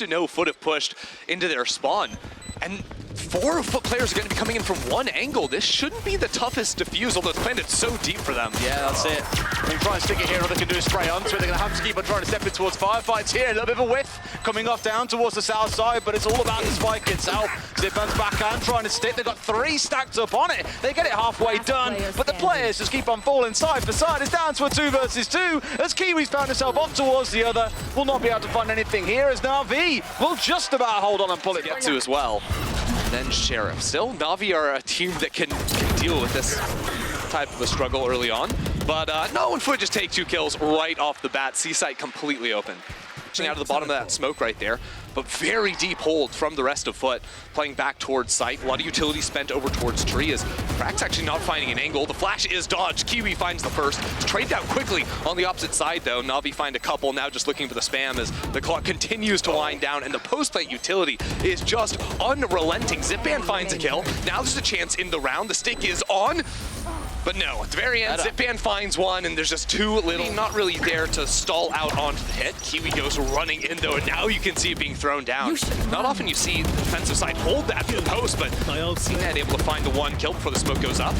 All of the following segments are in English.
to know FUT have pushed into their spawn. And 4 FUT players are going to be coming in from one angle. This shouldn't be the toughest defuse, although it's planted so deep for them. Yeah, that's it. They try and stick it here, all they can do is spray onto it. They're going to have to keep on trying to step in towards firefights here. A little bit of a whiff coming off down towards the south side, but it's all about the spike itself. Zipan's backhand trying to stick. They've got 3 stacked up on it. They get it halfway done, but the players just keep on falling side for side. It's down to a 2 versus 2 as Kiwi's found himself up towards the other. Will not be able to find anything here as Navi will just about hold on and pull it. Get to as well. And then Sheriff. Still, Navi are a team that can deal with this type of a struggle early on. But no, and FUT just take 2 kills right off the bat. C-site completely open. Out of the bottom of that smoke right there, but very deep hold from the rest of FUT, playing back towards site. A lot of utility spent over towards tree as Crack's actually not finding an angle. The flash is dodged. Kiwi finds the first. It's traded out quickly on the opposite side though. Navi find a couple, now just looking for the spam as the clock continues to wind down and the post-plant utility is just unrelenting. Zipban finds a kill. Now there's a chance in the round. The stick is on. But no, at the very end, Zipban finds one, and there's just too little. Not really there to stall out onto the hit. Kiwi goes running in, though, and now you can see it being thrown down. Not often you see the defensive side hold that to the post, but CNED able to find the 1 kill before the smoke goes up.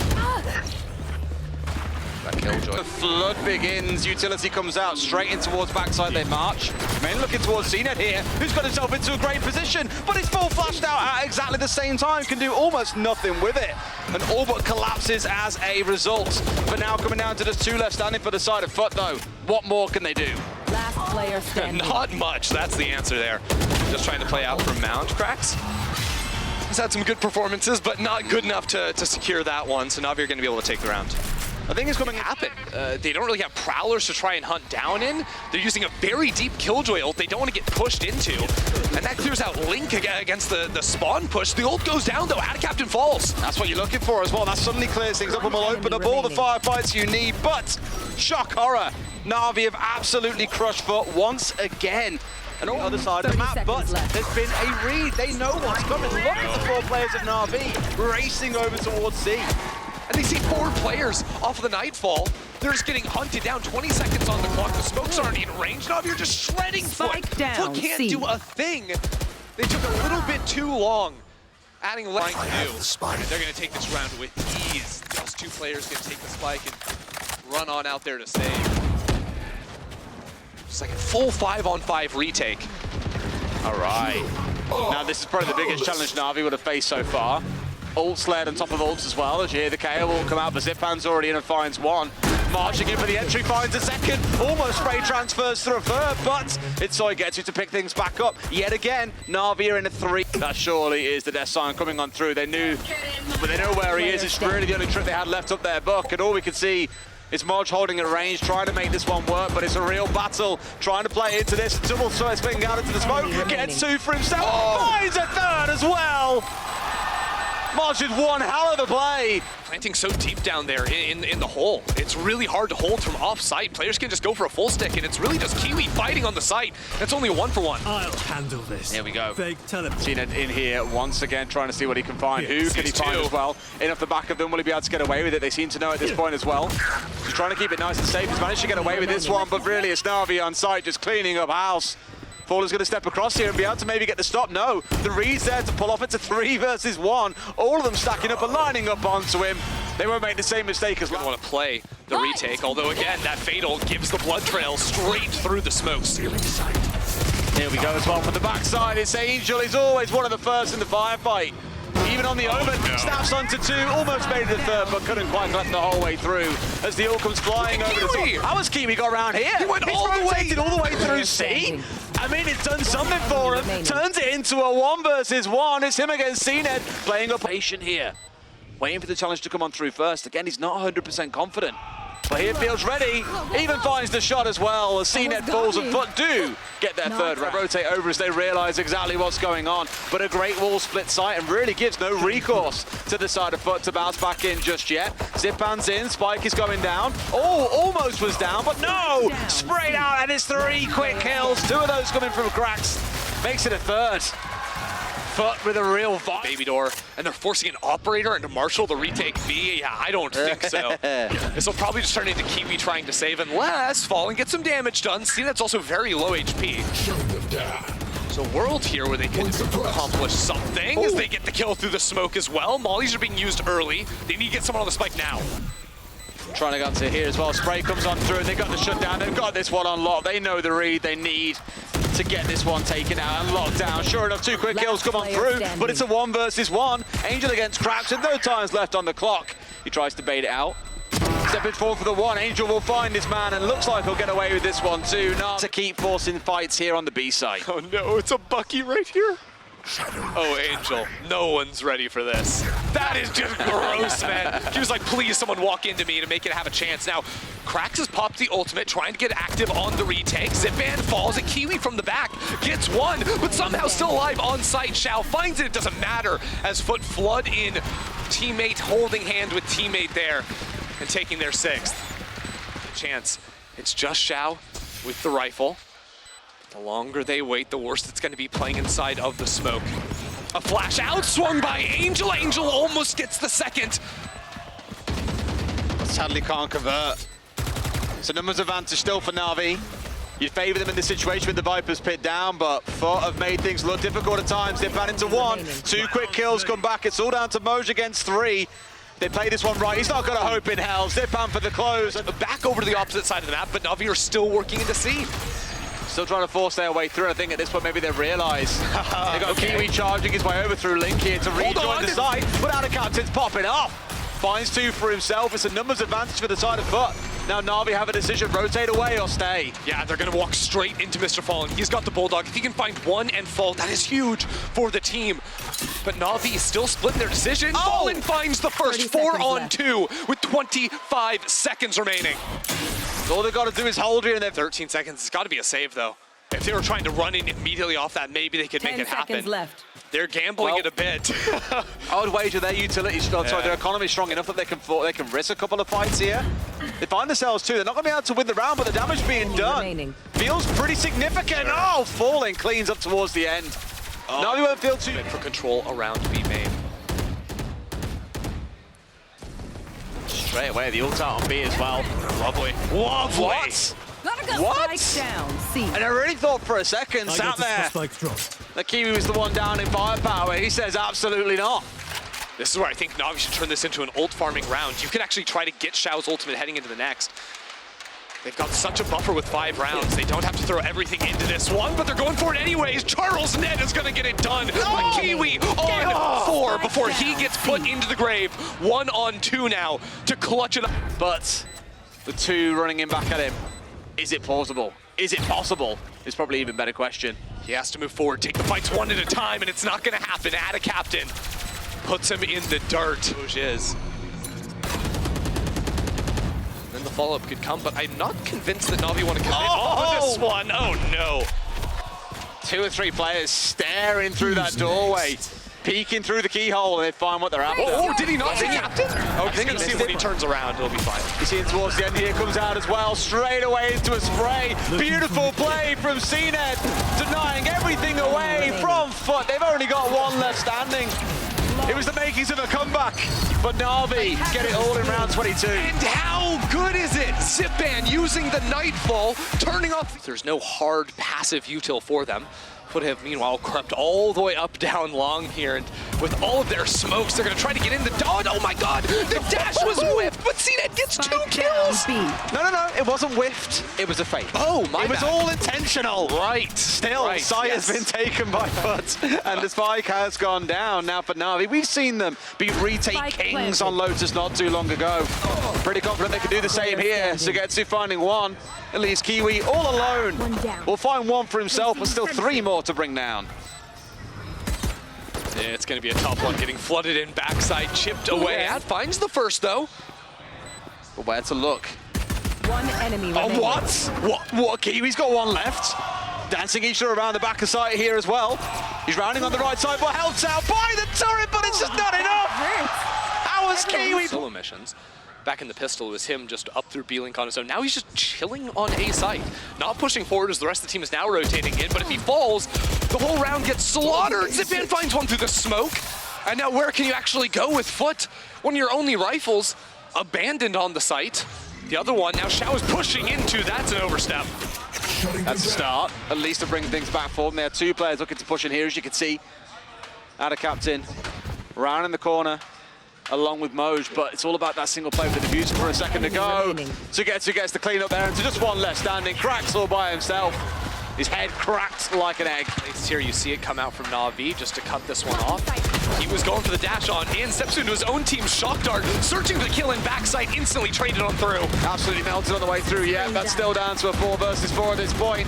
That killjoy. The flood begins, utility comes out, straight in towards backside they march. Men looking towards CNED here, who's got himself into a great position, but it's full flashed out at exactly the same time, can do almost nothing with it. And all but collapses as a result. But now coming down to just 2 left standing for the side of FUT though. What more can they do? Last player standing. Not much, that's the answer there. Just trying to play out for Mount. Cracks. He's had some good performances, but not good enough to secure that one, so Navi are going to be able to take the round. I think it's going to happen. They don't really have prowlers to try and hunt down in. They're using a very deep killjoy ult they don't want to get pushed into. And that clears out Link against the spawn push. The ult goes down though, Ad Captain falls. That's what you're looking for as well. That suddenly clears things up and will open up all the firefights you need. But, shock horror, Navi have absolutely crushed FUT once again. And on the other side of the map, but there's been a read. They know what's coming. Look at the 4 players of Navi racing over towards C. And they see 4 players off of the Nightfall. They're just getting hunted down. 20 seconds on the clock. The smokes aren't in range. Navi are just shredding FUT. FUT can't do a thing. They took a little bit too long. Adding less to do. They're going to take this round with ease. Those 2 players can take the spike and run on out there to save. It's like a full 5-on-5 retake. All right. Now this is probably the biggest challenge Navi would have faced so far. Ult sled on top of ults as well. As you hear the KO will come out, but Zipan's already in and finds 1. Marching in for the entry, finds a 2nd. Almost spray transfers through a 3rd, but it's Soy gets you to pick things back up. Yet again, Navi are in a 3. That surely is the death sign coming on through. They knew, but they know where he is. It's really the only trick they had left up their book, and all we can see is March holding at range, trying to make this one work, but it's a real battle, trying to play into this. Double Soy spinning out into the smoke, gets 2 for himself, finds a 3rd as well! March with one hell of a play. Planting so deep down there in the hole. It's really hard to hold from off-site. Players can just go for a full stick, and it's really just Kiwi fighting on the site. That's only a 1-for-1. I'll handle this. Here we go. Fake teleport. CNED in here once again, trying to see what he can find. Who can he find as well? In off the back of them, will he be able to get away with it? They seem to know at this point as well. He's trying to keep it nice and safe. He's managed to get away with this one, but really it's Navi on site just cleaning up house. Faller's going to step across here and be able to maybe get the stop. No, the read's there to pull off. It's a 3 versus 1. All of them stacking up and lining up onto him. They won't make the same mistake as well. Want to play the retake, although again, that fatal gives the blood trail straight through the smokes. Here we go as well from the backside. It's Angel. He's always one of the first in the firefight. Even on the omen, snaps onto 2, almost made it the 3rd, but couldn't quite collect the whole way through as the ult comes flying over the top. How has Kiwi got around here? He went all the way through C. I mean, it's done something for him. Turns it into a 1 versus 1. It's him against CNED playing up patient here. Waiting for the challenge to come on through first. Again, he's not 100% confident. But here feels ready, even finds the shot as well. As CNED falls and FUT do get their 3rd round. Rotate over as they realize exactly what's going on. But a great wall split site and really gives no recourse to the side of FUT to bounce back in just yet. Zipan's in, Spike is going down. Oh, almost was down, but no! Sprayed out and it's 3 quick kills. 2 of those coming from Cracks. Makes it a 3rd. FUT with a real vibe. Baby door, and they're forcing an operator into Marshall to retake B. Yeah, I don't think so. This will probably just turn into Kiwi trying to save unless Fallen gets some damage done. See, that's also very low HP. So world here where they can accomplish something as they get the kill through the smoke as well. Mollies are being used early. They need to get someone on the spike now. Trying to get to here as well. Spray comes on through. They got the shutdown. They've got this one on lock. They know the read they need to get this one taken out and locked down. Sure enough, 2 quick kills come on through, but it's a 1 versus 1. Angel against Cracks with no times left on the clock. He tries to bait it out. Stepping forward for the 1. Angel will find his man and looks like he'll get away with this one too. Not to keep forcing fights here on the B side. Oh no, it's a Bucky right here. Oh, Angel, no one's ready for this. That is just gross, man. He was like, please, someone walk into me to make it have a chance. Now, Krax has popped the ultimate, trying to get active on the retake. Zipman falls, and Kiwi from the back gets one, but somehow still alive on site. Shao finds it, it doesn't matter, as FUT flood in. Teammate holding hand with teammate there, and taking their 6th. Chance, it's just Shao with the rifle. The longer they wait, the worse it's going to be playing inside of the smoke. A flash out, swung by Angel. Angel almost gets the 2nd. But sadly can't convert. So numbers advantage still for Navi. You'd favour them in this situation with the Vipers pit down, but FUT have made things look difficult at times. They've ran into 1, 2 quick kills come back. It's all down to Moj against 3. They play this one right. He's not got a hope in hell. Zipan for the close. Back over to the opposite side of the map, but Navi are still working into C. Still trying to force their way through. I think at this point maybe they've realised. They got Kiwi charging his way over through Link here to rejoin the site, but out of captain's popping off. Finds 2 for himself. It's a numbers advantage for the side of FUT. Now Navi have a decision, rotate away or stay. Yeah, they're gonna walk straight into Mr. Fallen. He's got the Bulldog. If he can find 1 and fall, that is huge for the team. But Navi is still splitting their decision. Fallen finds the first 4 on 2 with 25 seconds remaining. All they've got to do is hold here, and they've 13 seconds. It's got to be a save, though. If they were trying to run in immediately off that, maybe they could make it happen. 10 seconds left. They're gambling it a bit. I would wager their utility, sorry, their economy is strong enough that they can risk a couple of fights here. They find themselves too. They're not going to be able to win the round, but the damage being done feels pretty significant. Oh, Falling cleans up towards the end. Now we won't feel too for control around B main. Straight away, the ult out on B as well. Lovely. Lovely. What? What? Spike down. C. And I really thought for a second, sat there, that Kiwi was the one down in firepower. He says absolutely not. This is where I think Navi should turn this into an ult farming round. You can actually try to get Shao's ultimate heading into the next. They've got such a buffer with 5 rounds. They don't have to throw everything into this one, but they're going for it anyways. Charles Ned is going to get it done. But Kiwi on 4 before he gets put into the grave. 1 on 2 now to clutch it up. But the 2 running in back at him. Is it plausible? Is it possible? It's probably an even better question. He has to move forward, take the fights 1 at a time, and it's not going to happen. Add a captain. Puts him in the dirt. Is. Then the follow-up could come, but I'm not convinced that Navi want to commit on this one. Oh no. 2 or 3 players staring through that doorway, peeking through the keyhole, and they find what they're after. Oh, did he not say captain? Oh, I think he's see when he turns around, it'll be fine. You see him towards the end here, comes out as well, straight away into a spray. Beautiful play from CNED, denying everything away from FUT. They've only got 1 left standing. It was the makings of a comeback, but Navi get it all in round 22. And how good is it? Zipban using the Nightfall, turning off. There's no hard passive util for them. FUT have meanwhile crept all the way up down long here, and with all of their smokes, they're gonna try to get in the dog. Oh my god, the dash was whiffed, but CNET gets 2 kills. No, it wasn't whiffed. It was a fake. Oh my It was all intentional. Right. Still, Sai has been taken by FUT, and the spike has gone down. Now for Navi, we've seen them be retake kings on Lotus not too long ago. Pretty confident they can do the same here. Sugetsu finding 1. At least Kiwi all alone. Will find 1 for himself, but still 3 more to bring down. Yeah, it's going to be a tough one, getting flooded in backside, chipped away. Ad finds the first, though. But where to look? 1 enemy remaining. Oh, what? Kiwi's got 1 left. Dancing each other around the back of site here as well. He's rounding on the right side, but helped out by the turret, but it's just not enough. How was Kiwi? Solo missions. Back in the pistol, it was him just up through B-Link on his own. Now he's just chilling on A site. Not pushing forward as the rest of the team is now rotating in, but if he falls, the whole round gets slaughtered. Zipman finds 1 through the smoke. And now where can you actually go with FUT? One of your only rifles abandoned on the site. The other one, now Shao is pushing into, that's an overstep. That's a start, at least to bring things back for them. They have two players looking to push in here, as you can see. Out of captain, round in the corner, along with Moj, but it's all about that single play with the diffuser for a second to go. Togetsu gets the clean up there, and to just one left standing. Cracks all by himself. His head cracked like an egg. Here you see it come out from Navi just to cut this one off. He was going for the dash on in, steps into his own team's shock dart, searching for the kill in backside, instantly traded on through. Absolutely melted on the way through, yeah, that's still down to a 4 versus 4 at this point.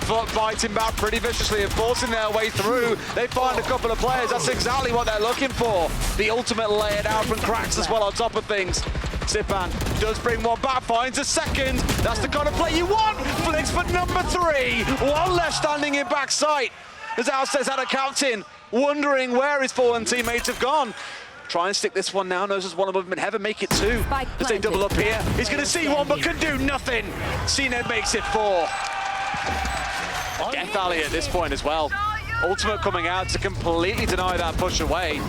FUT fighting back pretty viciously and forcing their way through. They find a couple of players, that's exactly what they're looking for. The ultimate layered out from Cracks as well on top of things. Zipan does bring one back, finds a second. That's the kind of play you want. Flicks for number 3. One left standing in backside. As Outstairs out of captain, wondering where his fallen teammates have gone. Try and stick this one now. Knows there's one of them in heaven. Make it 2. As they double up here. He's going to see one, but can do nothing. CNED makes it 4. Death Alley at this point as well. Ultimate coming out to completely deny that push away.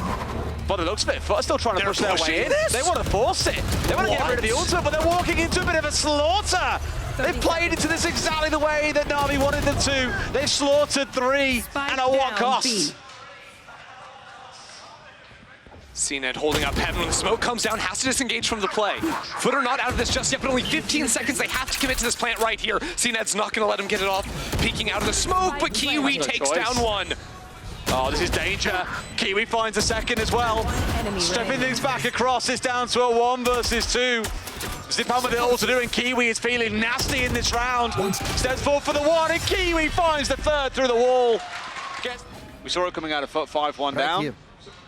By the looks of it, FUT are still trying to push their way in. They want to force it. They want to get rid of the ultimate, but they're walking into a bit of a slaughter. They've played into this exactly the way that Navi wanted them to. They've slaughtered 3, and at what cost? CNED holding up heaven when the smoke comes down, has to disengage from the play. FUT are not out of this just yet, but only 15 seconds. They have to commit to this plant right here. CNED's not going to let him get it off. Peeking out of the smoke, but Kiwi takes down one. Oh, this is danger. Kiwi finds a second as well. Stepping things back across, it's down to a 1 versus 2. Zipan with it all to do, and Kiwi is feeling nasty in this round. Steps forward for the 1, and Kiwi finds the 3rd through the wall. We saw it coming out of FUT 5-1 down.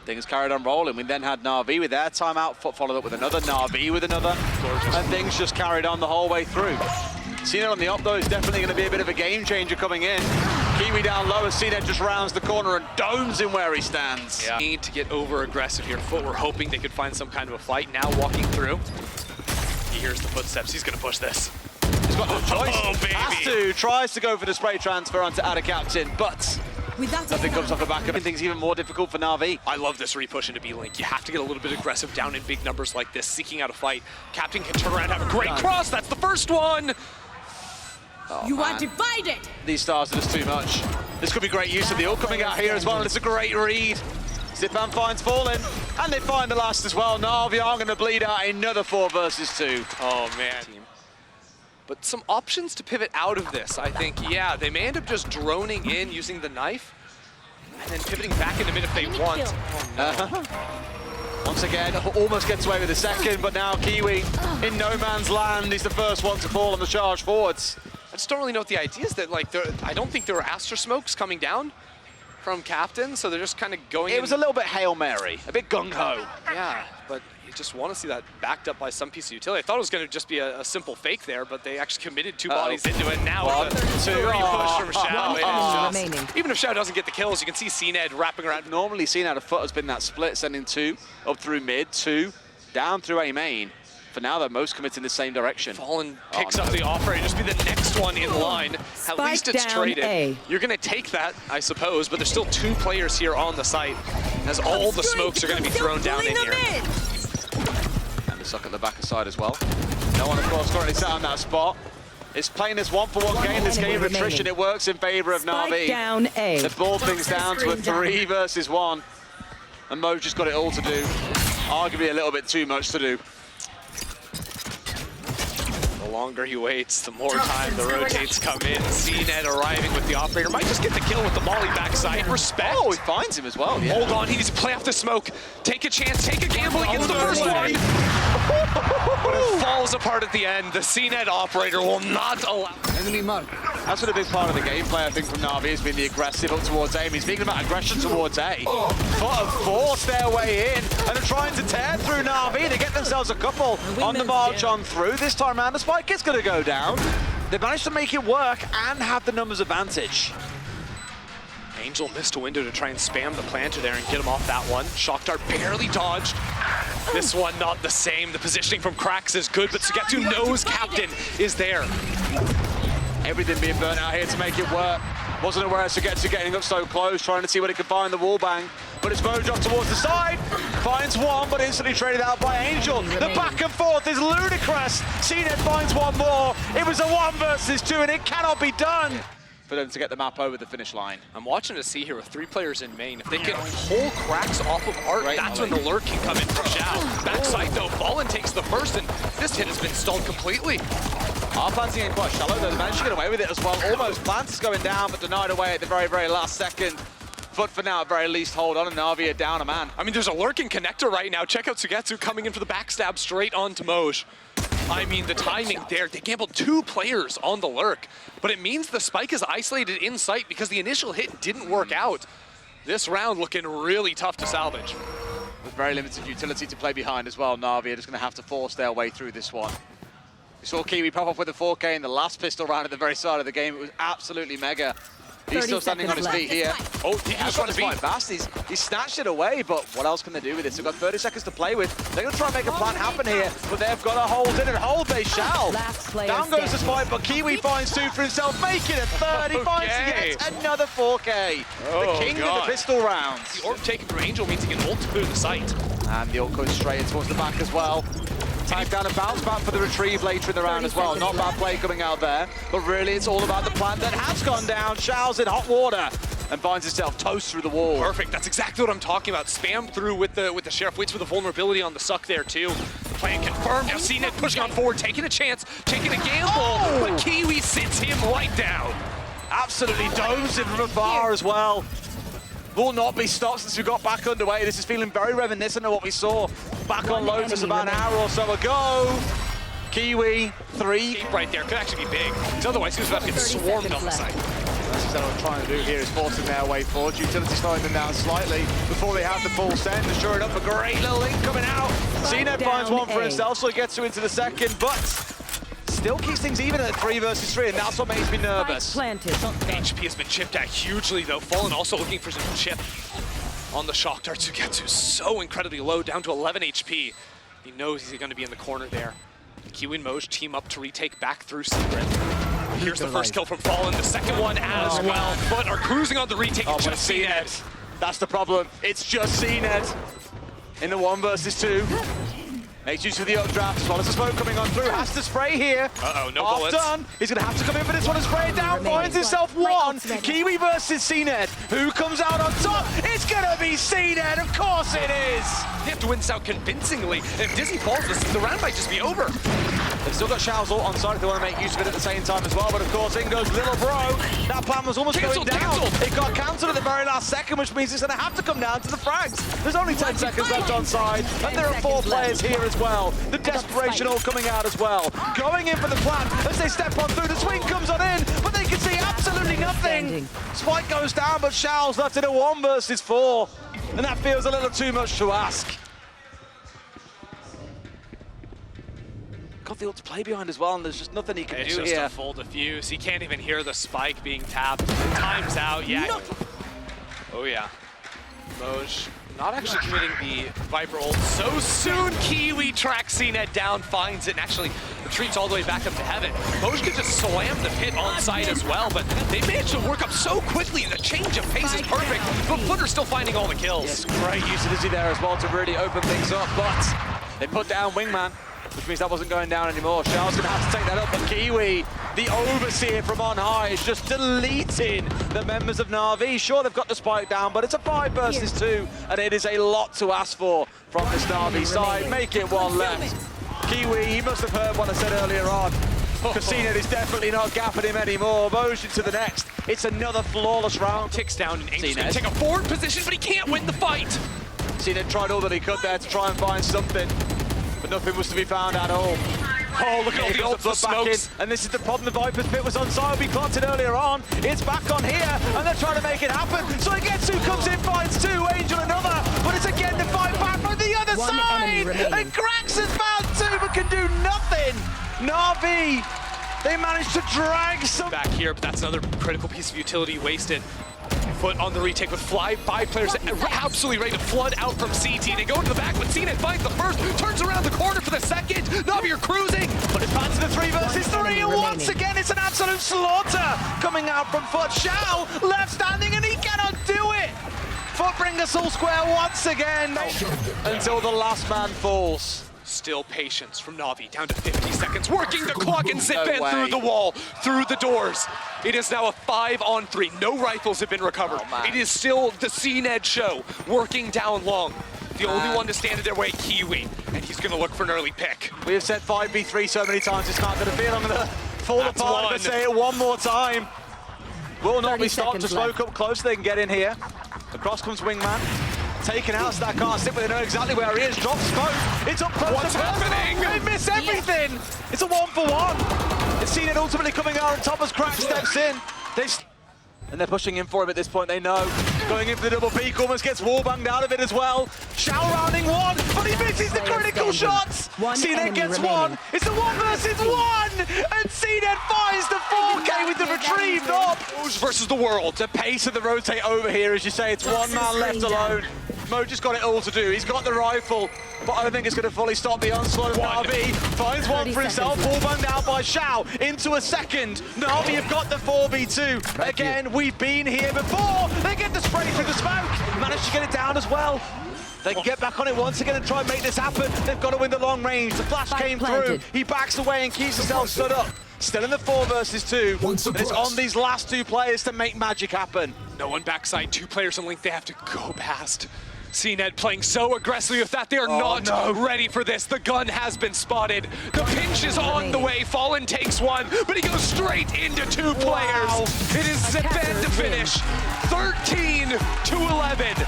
Things carried on rolling. We then had Navi with their timeout. FUT followed up with another, Navi with another. And things just carried on the whole way through. CNED on the up though is definitely going to be a bit of a game changer coming in. Kiwi down low as CNED just rounds the corner and domes him where he stands. Yeah. Need to get over aggressive here. FUT were hoping they could find some kind of a fight. Now walking through. He hears the footsteps. He's going to push this. He's got no choice. Oh, baby. Has to. Tries to go for the spray transfer onto Ada Captain, but nothing comes off the back of it. Things even more difficult for Navi. I love this repush into B-Link. You have to get a little bit aggressive down in big numbers like this, seeking out a fight. Captain can turn around and have a great cross. That's the first one. Oh, you are divided. These stars are just too much. This could be great use of the ult coming out here as well, and it's a great read. Zipan finds Fallen, and they find the last as well. Navi are going to bleed out another 4 versus 2. Oh, man. But some options to pivot out of this, I think. Yeah, they may end up just droning in using the knife, and then pivoting back into mid if they want. Once again, almost gets away with the second, but now Kiwi in no man's land. He's the first one to fall on the charge forwards. I just don't really know what the idea is that, like, I don't think there were Astra smokes coming down from Captain, so they're just kind of going It was a little bit Hail Mary, a bit gung-ho. Yeah, but you just want to see that backed up by some piece of utility. I thought it was going to just be a simple fake there, but they actually committed 2 bodies into it. Now it's a 3 push from Xiao. Even if Xiao doesn't get the kills, you can see CNED wrapping around. Normally seen out of FUT has been that split, sending 2 up through mid, 2 down through A main. For now, they're most committed in the same direction. Fallen picks up the offer, and just be the next one in line. At least it's traded. You're going to take that, I suppose, but there's still 2 players here on the site, as all the smokes are going to be thrown down in here. And the suck at the back side as well. No one, of course, currently sat on that spot. It's playing this 1-for-1 game, this game of attrition. It works in favor of Navi. They've balled things down to a 3 versus 1. And Moj just got it all to do. Arguably a little bit too much to do. The longer he waits, the more time the rotates come in. CNED arriving with the operator. Might just get the kill with the molly backside. Respect. Oh, he finds him as well. Yeah. Hold on, he needs to play off the smoke. Take a chance, take a gamble. He gets the first one. But it falls apart at the end. The CNED operator will not allow. Enemy mark. That's been a big part of the gameplay, I think, from Navi, has been the aggressive up towards A. Speaking about aggression towards A, FUT have forced their way in and are trying to tear through Navi. They get themselves a couple on the march on through. This time around, the spike is going to go down. They managed to make it work and have the numbers advantage. Angel missed a window to try and spam the planter there and get him off that one. Shock dart barely dodged. This one not the same. The positioning from Cracks is good, but Sugetsu knows Captain is there. Everything being burnt out here to make it work. Wasn't aware of Sugetsu getting up so close, trying to see what he could find the wall bang. but it's Mojo towards the side. Finds one, but instantly traded out by Angel. The back and forth is ludicrous. CNET finds one more. It was a 1 versus 2, and it cannot be done for them to get the map over the finish line. I'm watching to see here with 3 players in main. If they can pull cracks off of Art, that's when the lurk can come in from Xiao. Backside though, Fallen takes the first, and this hit has been stalled completely. Our planting in quite shallow though. They managed to get away with it as well. Almost Plant is going down, but denied away at the very, very last second. FUT for now, at very least, hold on, and Navi are down a man. I mean, there's a lurking connector right now. Check out Sugetsu coming in for the backstab straight onto Moj. I mean, the timing there, they gambled 2 players on the lurk, but it means the spike is isolated in sight because the initial hit didn't work out. This round looking really tough to salvage. With very limited utility to play behind as well, Navi are just going to have to force their way through this one. We saw Kiwi pop off with a 4K in the last pistol round at the very start of the game. It was absolutely mega. He's still standing on his feet here. Oh, he just got his quite fast. He's snatched it away, but what else can they do with this? They've got 30 seconds to play with. They're going to try and make a plan happen here, but they've got to hold in and hold. They shall. Down goes the spike, but Kiwi finds 2 for himself, making it 3rd. He finds yet another 4K. The king of the pistol rounds. The orb taken from Angel means he can ult to clear the site. And the ult goes straight in towards the back as well. Tag down and bounce back for the retrieve later in the round as well. Not bad play coming out there, but really it's all about the plant that has gone down. Xiao's in hot water and finds himself toast through the wall. Perfect, that's exactly what I'm talking about. Spam through with the Sheriff, waits for the vulnerability on the suck there too. The plan confirmed, now CNET pushing on forward, taking a chance, taking a gamble, but Kiwi sits him right down. Absolutely domes him from afar as well. Will not be stopped since we got back underway. This is feeling very reminiscent of what we saw back on Lotus about an hour or so ago. Kiwi, 3. Deep right there, could actually be big, because otherwise he was about to get swarmed on the site. That's exactly what I'm trying to do here, is forcing their way forward. Utility slowing them down slightly before they have the full send. And sure enough, a great little link coming out. CNET finds one for himself, so he gets into the second, but still keeps things even at 3 versus 3, and that's what makes me nervous. HP has been chipped at hugely though. Fallen also looking for some chip on the shock dart. Sugetsu so incredibly low, down to 11 HP. He knows he's going to be in the corner there. Kiwi and Moj team up to retake back through Secret. Here's the first kill from Fallen, the second one as well. FUT are cruising on the retake, just CNET. That's the problem. It's just CNET in the 1 versus 2. Makes use of the updraft as well as the smoke coming on through. Has to spray here. Uh-oh, no Half bullets. done. He's going to have to come in for this one and spray it down. Finds himself 1. Kiwi versus CNET. Who comes out on top? It's going to be CNET. Of course it is. They have to win this out convincingly. If Dizzy falls, the round might just be over. They've still got Xiao's ult on site. They want to make use of it at the same time as well. But of course, in goes Little Bro. That plan was almost going down. It got cancelled at the very last second, which means it's going to have to come down to the frags. There's only 10 seconds left on side, and there are 4 players here as well. The desperation all coming out as well. Going in for the plan as they step on through. The swing comes on in, but they can see absolutely nothing. Spike goes down, but Xiao's left in a 1 versus 4. And that feels a little too much to ask. Got the ult to play behind as well, and there's just nothing he can do here. It's just a full defuse. He can't even hear the spike being tapped. Time's out, yeah. Oh yeah. Moj not actually committing the Viper ult so soon. Kiwi tracks CNET down, finds it, and actually retreats all the way back up to heaven. Moj could just slam the pit on site as well, but they managed to work up so quickly. The change of pace is perfect, but FUT are still finding all the kills. Yes, great use of Dizzy there as well to really open things up, but they put down Wingman, which means that wasn't going down anymore. Xiao's gonna have to take that up, but Kiwi, the overseer from on high, is just deleting the members of Navi. Sure, they've got the spike down, but it's a 5 versus 2, and it is a lot to ask for from this Navi side. Make it 1 left. Kiwi, he must have heard what I said earlier on. CNET is definitely not gapping him anymore. Motion to the next. It's another flawless round. Ticks down, and Angel's gonna take a forward position, but he can't win the fight. CNET tried all that he could there to try and find something, but nothing was to be found at all. Oh, look at all the ultra smokes. And this is the problem. The Viper's pit was on side. We clocked it earlier on. It's back on here, and they're trying to make it happen. So Sugetsu comes in, finds 2, Angel another, but it's again the fight back from the other side. And Grax has found 2, but can do nothing. Navi, they managed to drag some back here, but that's another critical piece of utility wasted. FUT on the retake with 5 players absolutely ready to flood out from CT. They go into the back, but CNET finds the first, turns around the corner for the second. Navi are cruising. But it's back to the 3 versus 3, and once again it's an absolute slaughter coming out from FUT. Xiao left standing, and he cannot do it. FUT bring us all square once again until the last man falls. Still patience from Navi, down to 50 seconds, working the clock and zip in way. through the wall, through the doors. It is now a 5-on-3. No rifles have been recovered. It is still the CNED show, working down long. The only one to stand in their way, Kiwi, and he's gonna look for an early pick. We have said 5v3 so many times, it's not gonna feel. I'm gonna fall That's apart one. and say it one more time. Will not 30 be stopped, seconds just woke up close, they can get in here. Across comes Wingman. Taken out, so that can't sit, but they know exactly where he is. Drop smoke, it's up close. What's to happening? They miss everything! It's a 1-for-1. It's seen it ultimately coming out, and Thomas Crack steps in. And they're pushing in for him at this point, they know. Going in for the double peak, almost gets wallbanged out of it as well. Shao rounding one, but he misses the critical shots! CNED gets one, it's a 1 versus 1! And CNED finds the 4K with the retrieved up! Versus the world. The pace of the rotate over here, as you say, it's one man left alone. Mo just got it all to do, he's got the rifle, but I don't think it's going to fully stop the onslaught of Navi. Finds one for himself, wallbanged out by Shao, into a second. Navi have got the 4v2. Again, we've been here before. They get the spray through the smoke, managed to get it down as well. They can get back on it once again and try and make this happen. They've got to win the long range. The flash came through. He backs away and keeps himself stood up. Still in the 4 versus 2. And it's on these last 2 players to make magic happen. No one backside, 2 players in link they have to go past. CNED playing so aggressively with that, they are not ready for this. The gun has been spotted. The pinch is on the way. Fallen takes one, but he goes straight into 2 players. It is Zipan to finish. 13-11.